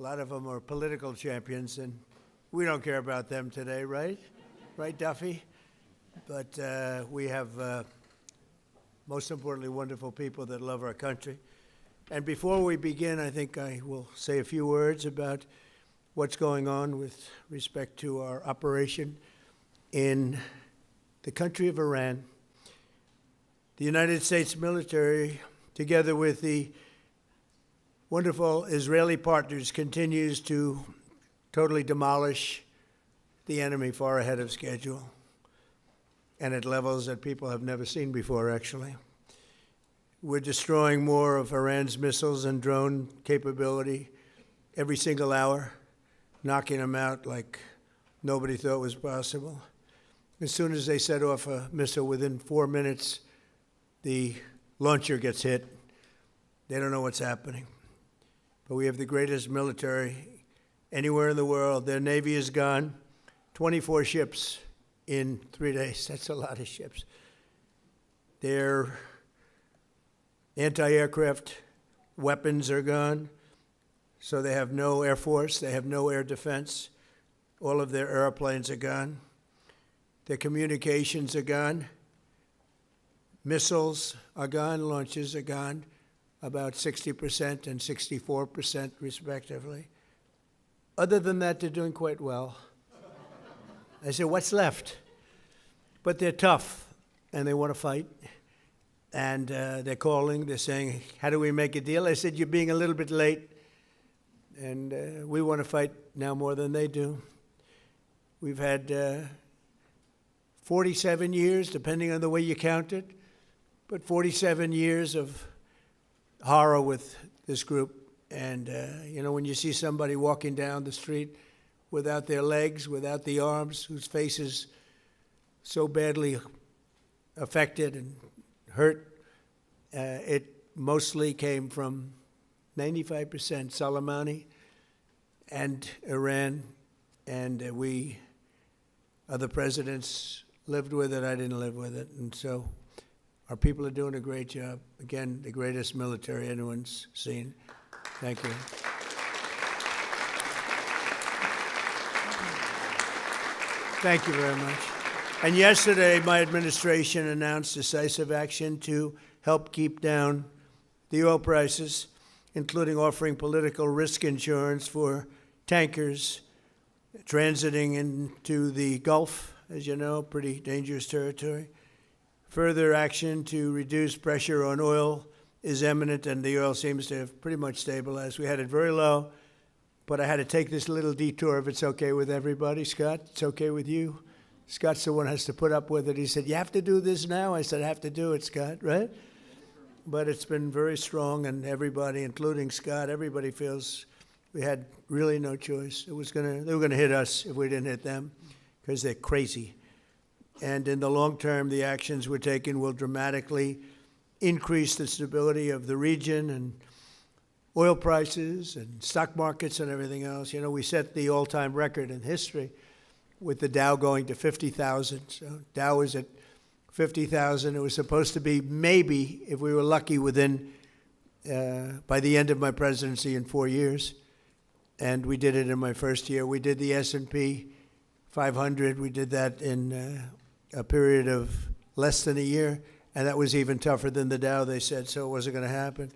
A lot of them are political champions, and we don't care about them today, right? Right, Duffy? But we have, most importantly, wonderful people that love our country. And before we begin, I think I will say a few words about what's going on with respect to our operation in the country of Iran. The United States military, together with the wonderful Israeli partners, continues to totally demolish the enemy far ahead of schedule and at levels that people have never seen before, actually. We're destroying more of Iran's missiles and drone capability every single hour, knocking them out like nobody thought was possible. As soon as they set off a missile, within 4 minutes, the launcher gets hit. They don't know what's happening. But we have the greatest military anywhere in the world. Their Navy is gone. 24 ships in 3 days. That's a lot of ships. Their anti-aircraft weapons are gone. So they have no air force. They have no air defense. All of their airplanes are gone. Their communications are gone. Missiles are gone. Launches are gone. About 60% and 64% respectively. Other than that, they're doing quite well. I said, what's left? But they're tough, and they want to fight. And they're calling, they're saying, how do we make a deal? I said, you're being a little bit late, and we want to fight now more than they do. We've had 47 years, depending on the way you count it, but 47 years of horror with this group. And, when you see somebody walking down the street without their legs, without the arms, whose face is so badly affected and hurt, it mostly came from 95% Soleimani and Iran, and we, other presidents, lived with it. I didn't live with it. And so our people are doing a great job. Again, the greatest military anyone's seen. Thank you. Thank you very much. And yesterday, my administration announced decisive action to help keep down the oil prices, including offering political risk insurance for tankers transiting into the Gulf, as you know, pretty dangerous territory. Further action to reduce pressure on oil is imminent, and the oil seems to have pretty much stabilized. We had it very low, but I had to take this little detour, if it's okay with everybody. Scott, it's okay with you? Scott's the one who has to put up with it. He said, you have to do this now? I said, I have to do it, Scott, right? But it's been very strong, and everybody, including Scott, everybody feels we had really no choice. They were going to hit us if we didn't hit them, because they're crazy. And in the long term, the actions we're taking will dramatically increase the stability of the region and oil prices and stock markets and everything else. We set the all-time record in history with the Dow going to 50,000. So Dow was at 50,000. It was supposed to be maybe, if we were lucky, within, by the end of my presidency in 4 years. And we did it in my first year. We did the S&P 500. We did that in a period of less than a year. And that was even tougher than the Dow, they said, so it wasn't going to happen.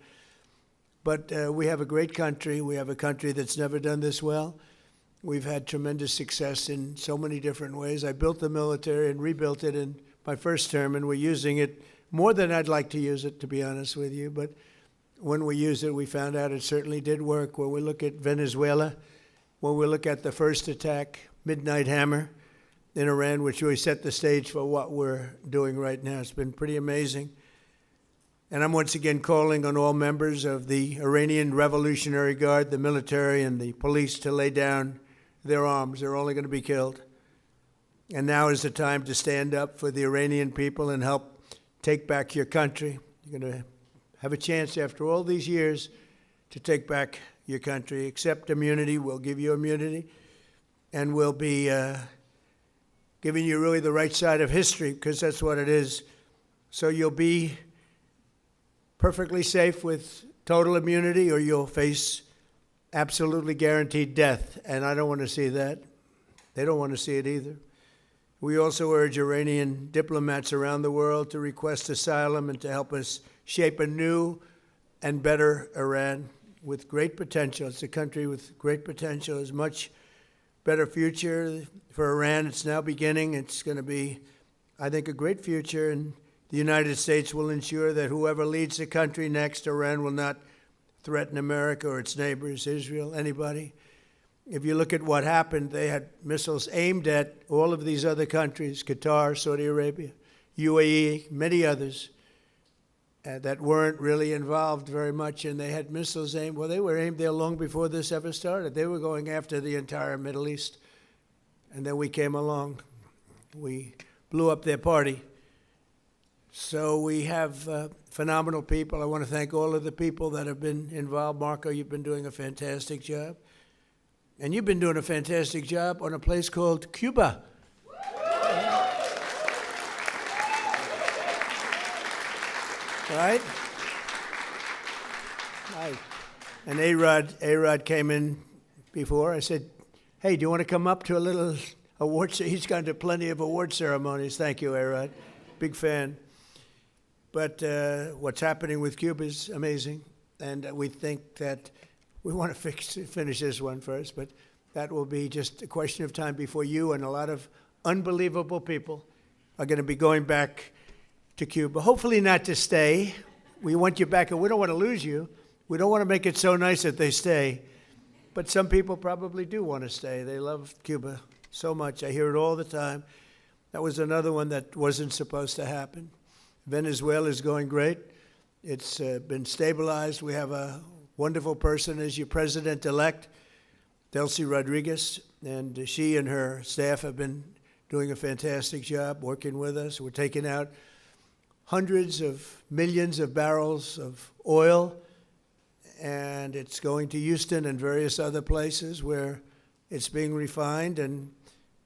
But we have a great country. We have a country that's never done this well. We've had tremendous success in so many different ways. I built the military and rebuilt it in my first term, and we're using it more than I'd like to use it, to be honest with you. But when we used it, we found out it certainly did work. When we look at Venezuela, when we look at the first attack, Midnight Hammer, in Iran, which really set the stage for what we're doing right now. It's been pretty amazing. And I'm once again calling on all members of the Iranian Revolutionary Guard, the military and the police, to lay down their arms. They're only going to be killed. And now is the time to stand up for the Iranian people and help take back your country. You're going to have a chance after all these years to take back your country. Accept immunity. We'll give you immunity. And we'll be giving you really the right side of history, because that's what it is. So you'll be perfectly safe with total immunity, or you'll face absolutely guaranteed death, and I don't want to see that. They don't want to see it either. We also urge Iranian diplomats around the world to request asylum and to help us shape a new and better Iran with great potential. It's a country with great potential. It's a much better future for Iran. It's now beginning. It's going to be, I think, a great future, and the United States will ensure that whoever leads the country next, Iran will not threaten America or its neighbors, Israel, anybody. If you look at what happened, they had missiles aimed at all of these other countries, Qatar, Saudi Arabia, UAE, many others, that weren't really involved very much, and they had missiles aimed. Well, they were aimed there long before this ever started. They were going after the entire Middle East, and then we came along. We blew up their party. So we have phenomenal people. I want to thank all of the people that have been involved. Marco, you've been doing a fantastic job. And you've been doing a fantastic job on a place called Cuba. Right? Right. And A-Rod came in before. I said, hey, do you want to come up to a little award ceremony? He's gone to plenty of award ceremonies. Thank you, A-Rod. Big fan. But what's happening with Cuba is amazing. And we think that we want to finish this one first, but that will be just a question of time before you and a lot of unbelievable people are going to be going back to Cuba. Hopefully not to stay. We want you back, and we don't want to lose you. We don't want to make it so nice that they stay. But some people probably do want to stay. They love Cuba so much. I hear it all the time. That was another one that wasn't supposed to happen. Venezuela is going great. It's been stabilized. We have a wonderful person as your president-elect, Delcy Rodriguez, and she and her staff have been doing a fantastic job working with us. We're taking out hundreds of millions of barrels of oil, and it's going to Houston and various other places where it's being refined, and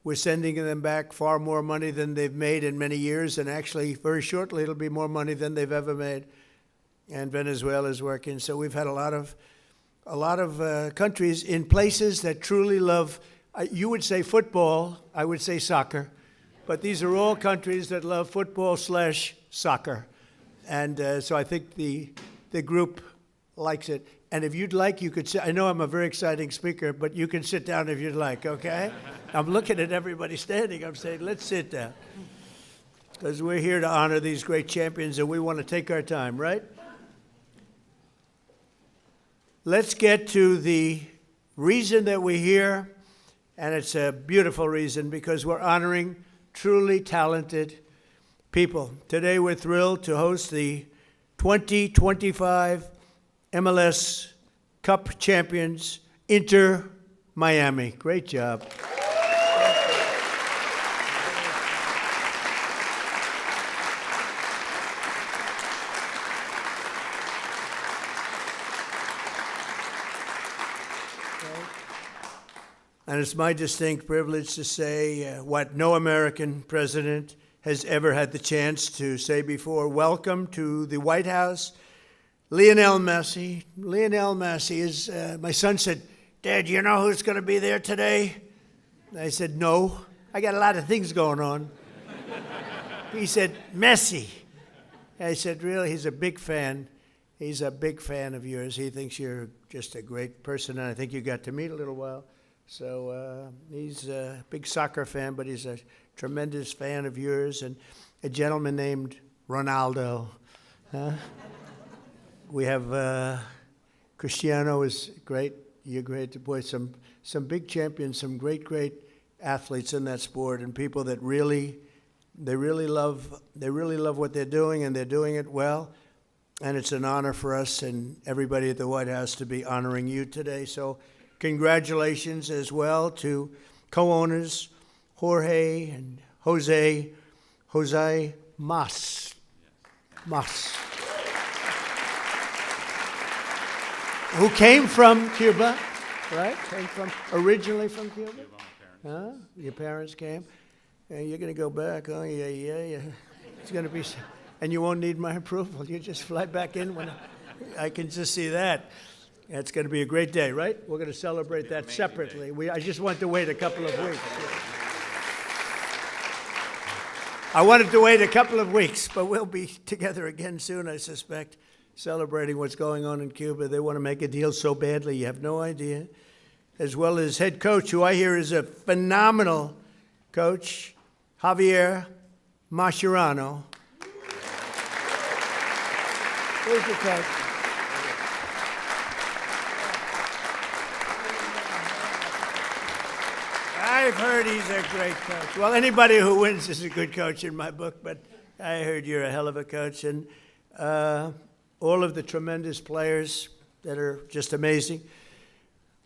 we're sending them back far more money than they've made in many years, and actually very shortly it'll be more money than they've ever made. And Venezuela is working. So we've had a lot of countries in places that truly love, you would say football, I would say soccer, but these are all countries that love football/soccer. And so I think the group likes it. And if you'd like, you could sit. I know I'm a very exciting speaker, but you can sit down if you'd like, okay? I'm looking at everybody standing. I'm saying, let's sit down. Because we're here to honor these great champions, and we want to take our time, right? Let's get to the reason that we're here, and it's a beautiful reason because we're honoring truly talented people. Today we're thrilled to host the 2025 MLS Cup champions, Inter Miami. Great job. And it's my distinct privilege to say what no American president has ever had the chance to say before. Welcome to the White House, Lionel Messi. Lionel Messi is, my son said, Dad, you know who's going to be there today? And I said, no, I got a lot of things going on. He said, Messi. And I said, really? He's a big fan. He's a big fan of yours. He thinks you're just a great person, and I think you got to meet a little while. So he's a big soccer fan, but he's a tremendous fan of yours, and a gentleman named Ronaldo. We have Cristiano is great. You're great. Boy, some big champions, some great athletes in that sport, and people that really love what they're doing, and they're doing it well. And it's an honor for us and everybody at the White House to be honoring you today. So congratulations as well to co-owners Jorge and Jose Mas, who came from Cuba, right? Originally from Cuba? Huh? Your parents came? And you're going to go back, oh, yeah. It's going to be, and you won't need my approval. You just fly back in when I can just see that. It's going to be a great day, right? We're going to celebrate that separately. I just want to wait a couple of weeks. I wanted to wait a couple of weeks, but we'll be together again soon, I suspect, celebrating what's going on in Cuba. They want to make a deal so badly, you have no idea. As well as head coach, who I hear is a phenomenal coach, Javier Mascherano. Where's your coach? I've heard he's a great coach. Well, anybody who wins is a good coach in my book, but I heard you're a hell of a coach. And all of the tremendous players that are just amazing.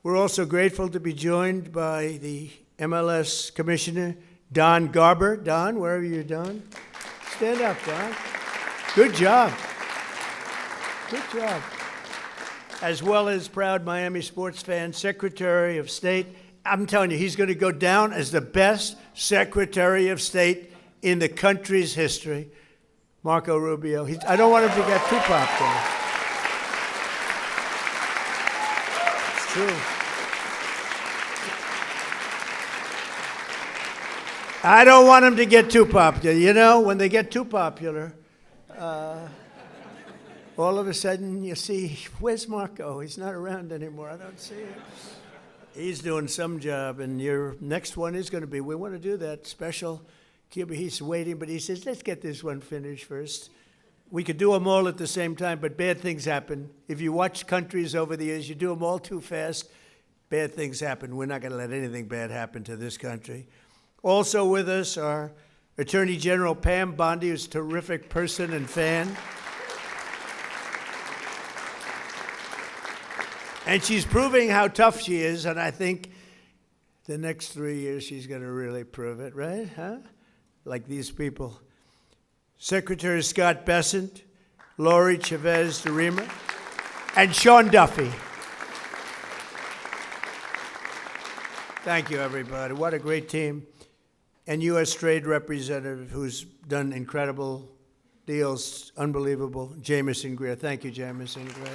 We're also grateful to be joined by the MLS Commissioner, Don Garber. Don, wherever you're, Don. Stand up, Don. Good job. Good job. As well as proud Miami sports fan, Secretary of State. I'm telling you, he's going to go down as the best Secretary of State in the country's history, Marco Rubio. I don't want him to get too popular. It's true. I don't want him to get too popular. You know, when they get too popular, all of a sudden you see, where's Marco? He's not around anymore. I don't see him. He's doing some job, and your next one is going to be, we want to do that special Cuba. He's waiting, but he says, let's get this one finished first. We could do them all at the same time, but bad things happen. If you watch countries over the years, you do them all too fast, bad things happen. We're not going to let anything bad happen to this country. Also with us are Attorney General Pam Bondi, who's a terrific person and fan. And she's proving how tough she is, and I think the next 3 years she's going to really prove it, right? Huh? Like these people. Secretary Scott Bessent, Lori Chavez de Rima, and Sean Duffy. Thank you, everybody. What a great team. And U.S. Trade Representative who's done incredible deals, unbelievable, Jamison Greer. Thank you, Jamison Greer.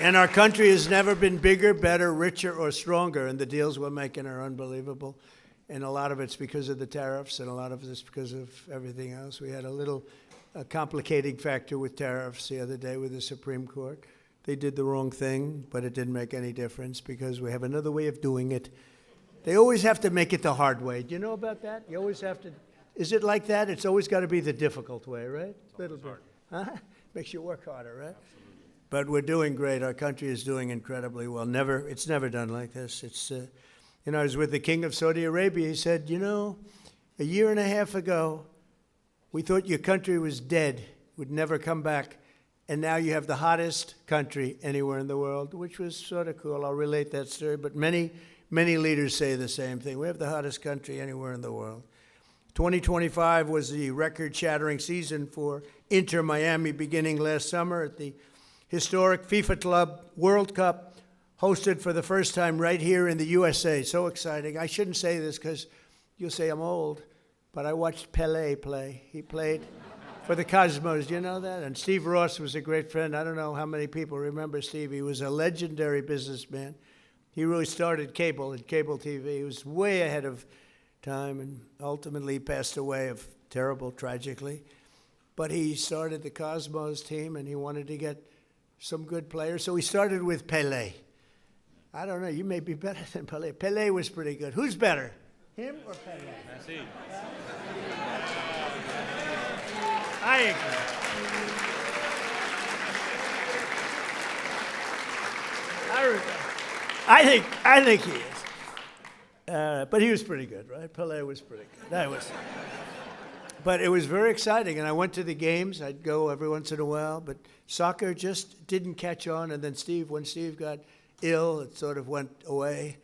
And our country has never been bigger, better, richer, or stronger, and the deals we're making are unbelievable. And a lot of it's because of the tariffs, and a lot of it's because of everything else. We had a little complicating factor with tariffs the other day with the Supreme Court. They did the wrong thing, but it didn't make any difference because we have another way of doing it. They always have to make it the hard way. Do you know about that? You always have to. Is it like that? It's always got to be the difficult way, right? A little bit. Huh? Makes you work harder, right? But we're doing great. Our country is doing incredibly well. It's never done like this. It's, I was with the King of Saudi Arabia. He said, a year and a half ago, we thought your country was dead, would never come back. And now you have the hottest country anywhere in the world, which was sort of cool. I'll relate that story. But many, many leaders say the same thing. We have the hottest country anywhere in the world. 2025 was the record-shattering season for Inter Miami beginning last summer at the historic FIFA Club World Cup, hosted for the first time right here in the USA. So exciting. I shouldn't say this because you'll say I'm old, but I watched Pelé play. He played for the Cosmos. Do you know that? And Steve Ross was a great friend. I don't know how many people remember Steve. He was a legendary businessman. He really started cable and cable TV. He was way ahead of time and ultimately passed away of tragically. But he started the Cosmos team, and he wanted to get some good players. So he started with Pelé. I don't know, you may be better than Pelé. Pelé was pretty good. Who's better, him or Pelé? Messi. I agree. I think he is. But he was pretty good, right? Pelé was pretty good. But it was very exciting, and I went to the games. I'd go every once in a while, but soccer just didn't catch on. And then when Steve got ill, it sort of went away,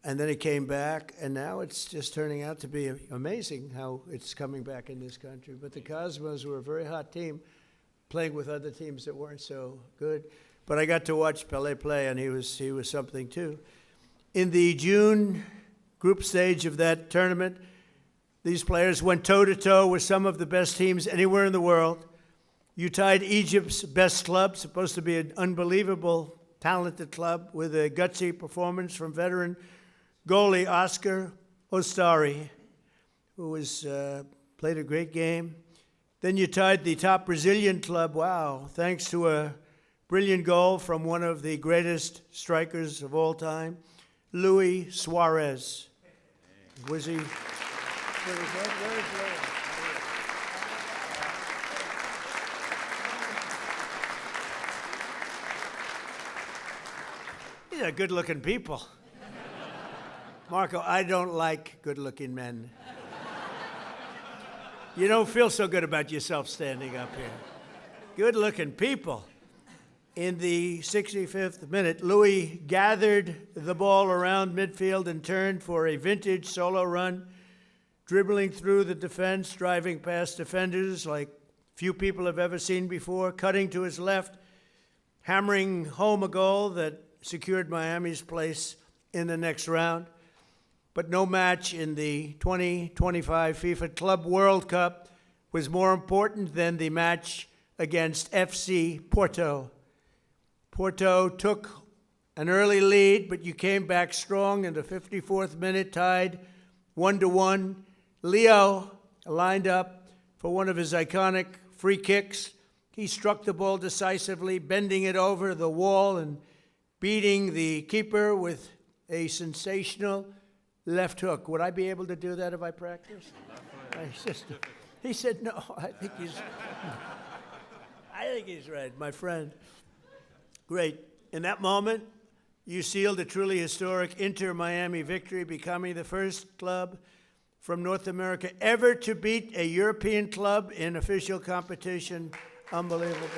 and then it came back, and now it's just turning out to be amazing how it's coming back in this country. But the Cosmos were a very hot team, playing with other teams that weren't so good. But I got to watch Pelé play, and he was something too. In the June group stage of that tournament, these players went toe-to-toe with some of the best teams anywhere in the world. You tied Egypt's best club, supposed to be an unbelievable, talented club, with a gutsy performance from veteran goalie Oscar Ostari, who played a great game. Then you tied the top Brazilian club, wow, thanks to a brilliant goal from one of the greatest strikers of all time, Luis Suarez. Was he? Where is that? Where is that? These are good-looking people. Marco, I don't like good-looking men. You don't feel so good about yourself standing up here. Good-looking people. In the 65th minute, Louis gathered the ball around midfield and turned for a vintage solo run, dribbling through the defense, driving past defenders like few people have ever seen before, cutting to his left, hammering home a goal that secured Miami's place in the next round. But no match in the 2025 FIFA Club World Cup was more important than the match against FC Porto. Porto took an early lead, but you came back strong in the 54th minute, tied 1-1. Leo lined up for one of his iconic free kicks. He struck the ball decisively, bending it over the wall and beating the keeper with a sensational left hook. Would I be able to do that if I practiced? He said, no, I think he's right, my friend. Great. In that moment, you sealed a truly historic Inter-Miami victory, becoming the first club from North America ever to beat a European club in official competition. Unbelievable.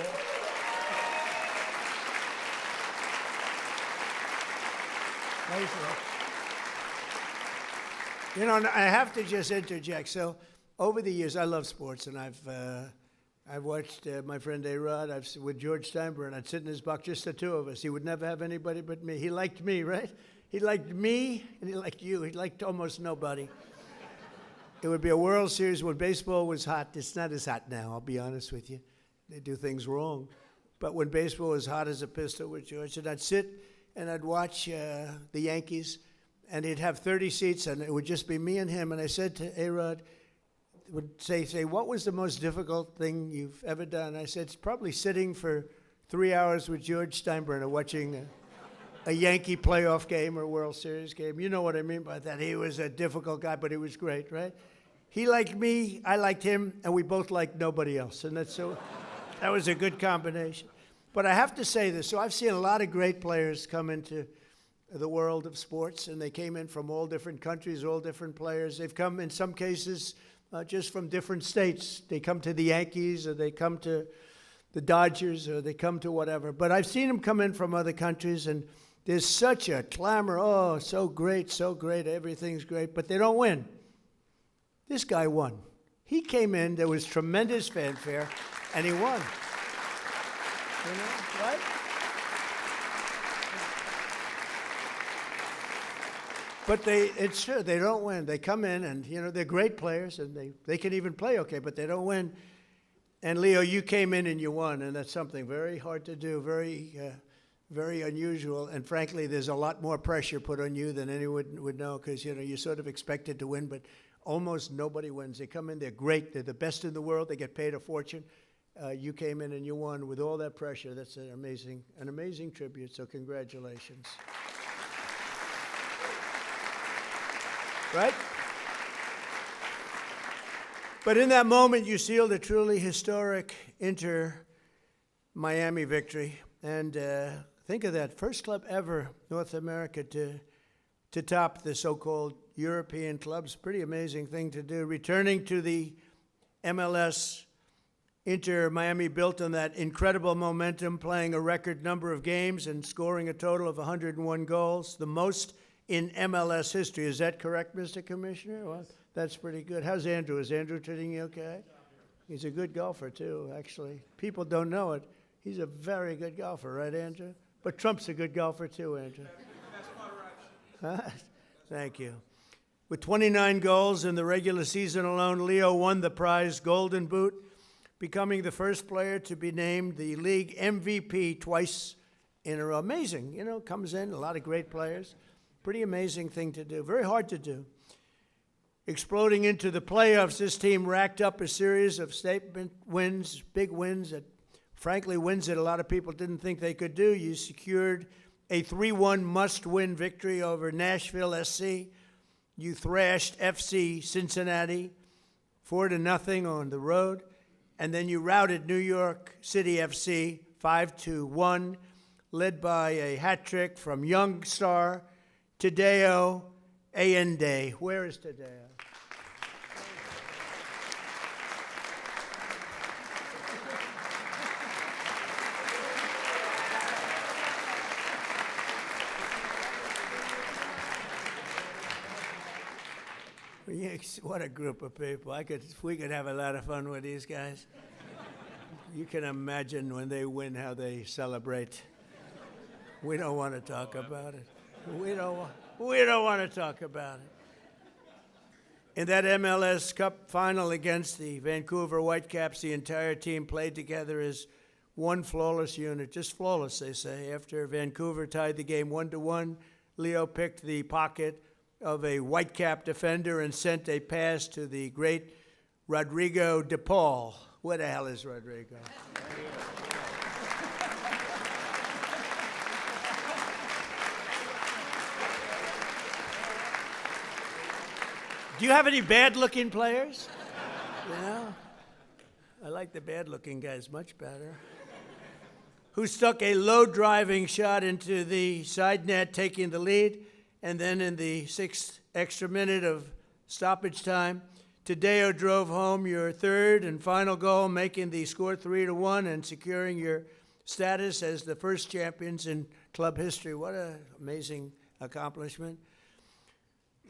You know, I have to just interject. So, over the years, I love sports, and I've watched my friend A-Rod. With George Steinbrenner, I'd sit in his box, just the two of us. He would never have anybody but me. He liked me, right? He liked me, and he liked you. He liked almost nobody. It would be a World Series when baseball was hot. It's not as hot now, I'll be honest with you. They do things wrong. But when baseball was hot as a pistol with George, and I'd sit and I'd watch the Yankees, and he'd have 30 seats, and it would just be me and him. And I said to A-Rod, would say, what was the most difficult thing you've ever done? I said, it's probably sitting for 3 hours with George Steinbrenner watching a Yankee playoff game or World Series game. You know what I mean by that. He was a difficult guy, but he was great, right? He liked me, I liked him, and we both liked nobody else. And that was a good combination. But I have to say this. So I've seen a lot of great players come into the world of sports, and they came in from all different countries, all different players. They've come, in some cases, just from different states. They come to the Yankees, or they come to the Dodgers, or they come to whatever. But I've seen them come in from other countries, and there's such a clamor. Oh, so great, everything's great. But they don't win. This guy won. He came in, there was tremendous fanfare, and he won. You know, right? But it's true, they don't win. They come in and, you know, they're great players and they can even play okay, but they don't win. And Leo, you came in and you won, and that's something very hard to do, very unusual. And frankly, there's a lot more pressure put on you than anyone would know, because, you know, you're sort of expected to win, but almost nobody wins. They come in, they're great, they're the best in the world, they get paid a fortune. You came in and you won with all that pressure. That's an amazing tribute, so congratulations. Right? But in that moment, you sealed a truly historic Inter-Miami victory. And think of that, first club ever, North America, to top the so-called European clubs. Pretty amazing thing to do. Returning to the MLS, Inter-Miami built on that incredible momentum, playing a record number of games and scoring a total of 101 goals, the most in MLS history. Is that correct, Mr. Commissioner? Well, that's pretty good. How's Andrew? Is Andrew treating you okay? He's a good golfer, too, actually. People don't know it. He's a very good golfer, right, Andrew? But Trump's a good golfer, too, Andrew. Thank you. With 29 goals in the regular season alone, Leo won the prize Golden Boot becoming the first player to be named the league MVP twice in a row. Amazing, you know, comes in, a lot of great players. Pretty amazing thing to do, very hard to do. Exploding into the playoffs, this team racked up a series of statement wins, big wins, that frankly wins that a lot of people didn't think they could do. You secured a 3-1 must-win victory over Nashville SC. You thrashed FC Cincinnati 4-0 on the road. And then you routed New York City FC 5-1, led by a hat trick from young star Tadeo Ante. Where is Tadeo? What a group of people. We could have a lot of fun with these guys. You can imagine when they win how they celebrate. We don't want to talk about it. We don't want to talk about it. In that MLS Cup final against the Vancouver Whitecaps, the entire team played together as one flawless unit. Just flawless, they say. After Vancouver tied the game 1-1, Leo picked the pocket of a Whitecap defender and sent a pass to the great Rodrigo de Paul. Where the hell is Rodrigo? Do you have any bad-looking players? You know? I like the bad-looking guys much better. Who stuck a low-driving shot into the side net, taking the lead. And then in the 6th extra minute of stoppage time, Tadeo drove home your third and final goal, making the score 3-1 and securing your status as the first champions in club history. What an amazing accomplishment.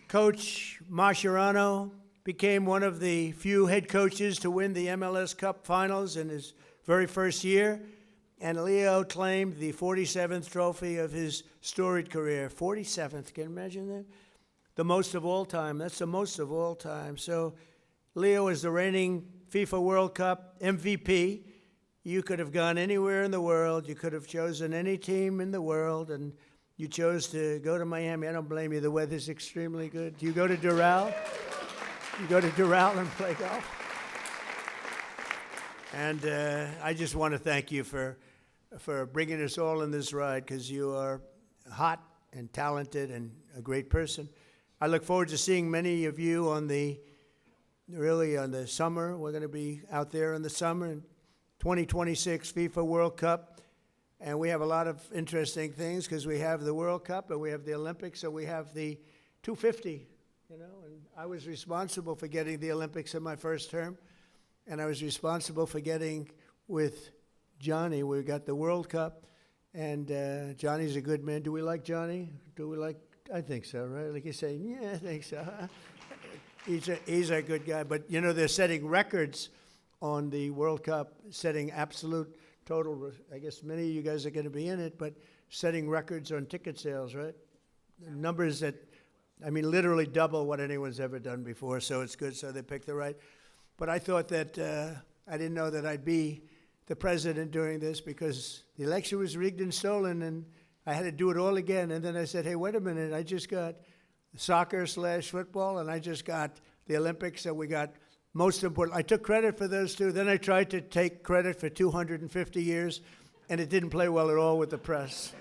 Coach Mascherano became one of the few head coaches to win the MLS Cup finals in his very first year. And Leo claimed the 47th trophy of his storied career. 47th, can you imagine that? The most of all time. That's the most of all time. So Leo is the reigning FIFA World Cup MVP. You could have gone anywhere in the world. You could have chosen any team in the world, and you chose to go to Miami. I don't blame you. The weather's extremely good. Do you go to Doral? You go to Doral and play golf? And I just want to thank you for bringing us all in this ride, because you are hot and talented and a great person. I look forward to seeing many of you on the summer. We're going to be out there in the summer in 2026 FIFA World Cup. And we have a lot of interesting things, because we have the World Cup and we have the Olympics, so we have the 250, you know. And I was responsible for getting the Olympics in my first term. And I was responsible for getting with Johnny. We got the World Cup, and Johnny's a good man. Do we like Johnny? I think so, right? Like you say, yeah, I think so. He's a good guy. But, you know, they're setting records on the World Cup, setting absolute total. I guess many of you guys are going to be in it, but setting records on ticket sales, right? Numbers that, I mean, literally double what anyone's ever done before, so it's good. So they picked the right. But I thought that I didn't know that I'd be the president during this, because the election was rigged and stolen, and I had to do it all again. And then I said, hey, wait a minute, I just got soccer/football, and I just got the Olympics, so we got most important. I took credit for those two. Then I tried to take credit for 250 years, and it didn't play well at all with the press.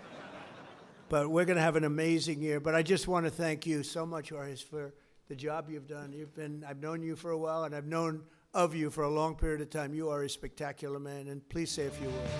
But we're going to have an amazing year. But I just want to thank you so much, Horace, for the job you've done. I've known you for a while, and I've known of you for a long period of time. You are a spectacular man, and please say a few words.